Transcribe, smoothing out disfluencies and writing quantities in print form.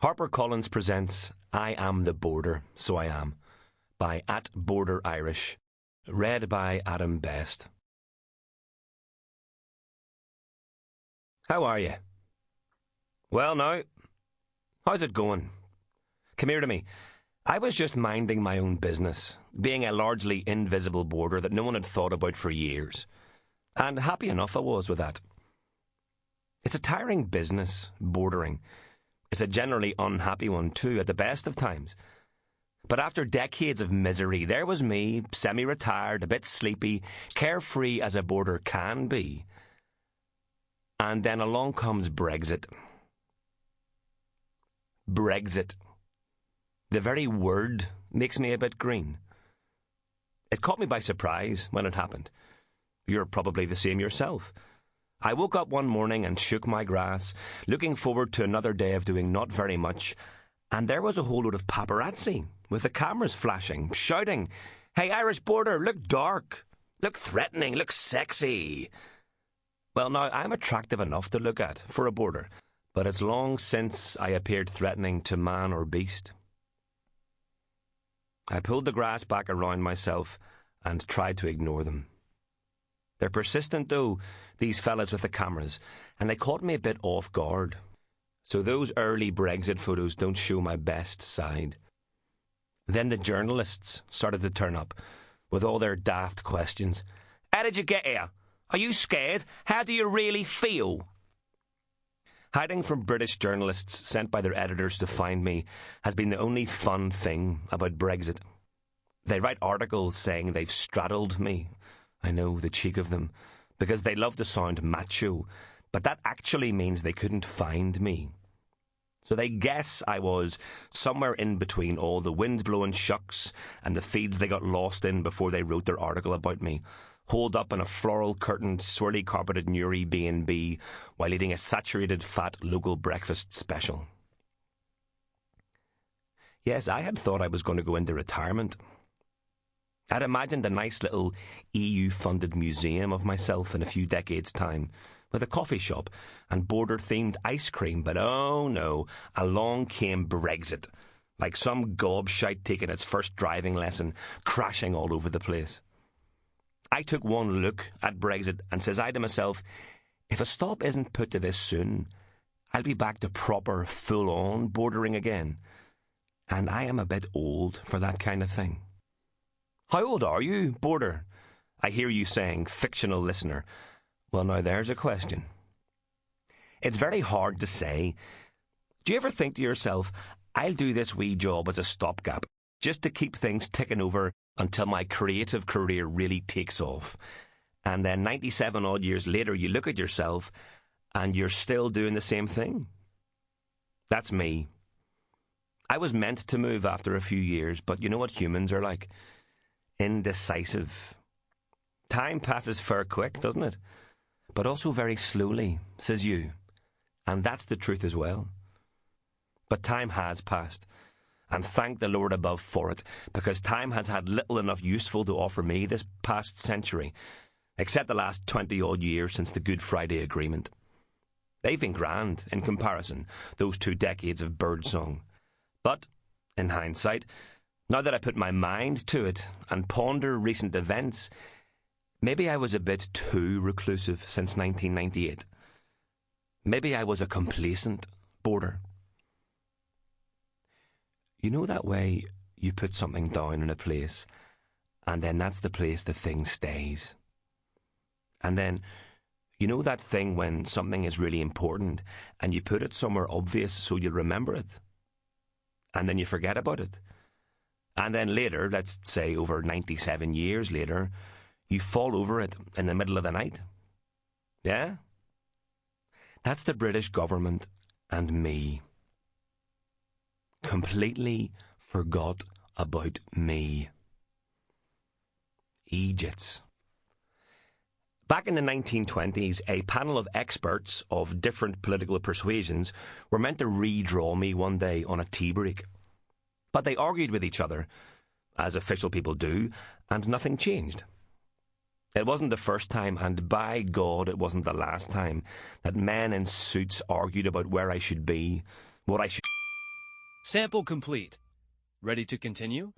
HarperCollins presents I Am the Border, So I Am, by @BorderIrish, read by Adam Best. How are you? Well now, how's it going? Come here to me. I was just minding my own business, being a largely invisible border that no one had thought about for years. And happy enough I was with that. It's a tiring business, bordering. It's a generally unhappy one too, at the best of times. But after decades of misery, there was me, semi-retired, a bit sleepy, carefree as a border can be. And then along comes Brexit. Brexit. The very word makes me a bit green. It caught me by surprise when it happened. You're probably the same yourself. I woke up one morning and shook my grass, looking forward to another day of doing not very much, and there was a whole load of paparazzi, with the cameras flashing, shouting, "Hey, Irish border, look dark, look threatening, look sexy." Well, now, I'm attractive enough to look at for a border, but it's long since I appeared threatening to man or beast. I pulled the grass back around myself and tried to ignore them. They're persistent, though, these fellas with the cameras, and they caught me a bit off guard. So those early Brexit photos don't show my best side. Then the journalists started to turn up, with all their daft questions. How did you get here? Are you scared? How do you really feel? Hiding from British journalists sent by their editors to find me has been the only fun thing about Brexit. They write articles saying they've straddled me. I know, the cheek of them, because they love to sound macho, but that actually means they couldn't find me. So they guess I was somewhere in between all the wind-blowing shucks and the feeds they got lost in before they wrote their article about me, holed up in a floral-curtained, swirly-carpeted Newry B&B while eating a saturated fat local breakfast special. Yes, I had thought I was going to go into retirement. I'd imagined a nice little EU-funded museum of myself in a few decades' time, with a coffee shop and border-themed ice cream, but oh no, along came Brexit, like some gobshite taking its first driving lesson, crashing all over the place. I took one look at Brexit and says I to myself, if a stop isn't put to this soon, I'll be back to proper, full-on bordering again. And I am a bit old for that kind of thing. How old are you, border? I hear you saying, fictional listener. Well, now there's a question. It's very hard to say. Do you ever think to yourself, I'll do this wee job as a stopgap, just to keep things ticking over until my creative career really takes off? And then 97 odd years later, you look at yourself and you're still doing the same thing. That's me. I was meant to move after a few years, but you know what humans are like? Indecisive. Time passes fair quick, doesn't it? But also very slowly, says you. And that's the truth as well. But time has passed, and thank the Lord above for it, because time has had little enough useful to offer me this past century, except the last 20-odd years since the Good Friday Agreement. They've been grand, in comparison, those 2 decades of birdsong. But, in hindsight, now that I put my mind to it and ponder recent events, maybe I was a bit too reclusive since 1998. Maybe I was a complacent border. You know that way you put something down in a place, and then that's the place the thing stays. And then, you know that thing when something is really important, and you put it somewhere obvious so you'll remember it, and then you forget about it. And then later, let's say over 97 years later, you fall over it in the middle of the night. Yeah? That's the British government and me. Completely forgot about me. Egypts. Back in the 1920s, a panel of experts of different political persuasions were meant to redraw me one day on a tea break. But they argued with each other, as official people do, and nothing changed. It wasn't the first time, and by God, it wasn't the last time, that men in suits argued about where I should be, what I should... Sample complete. Ready to continue?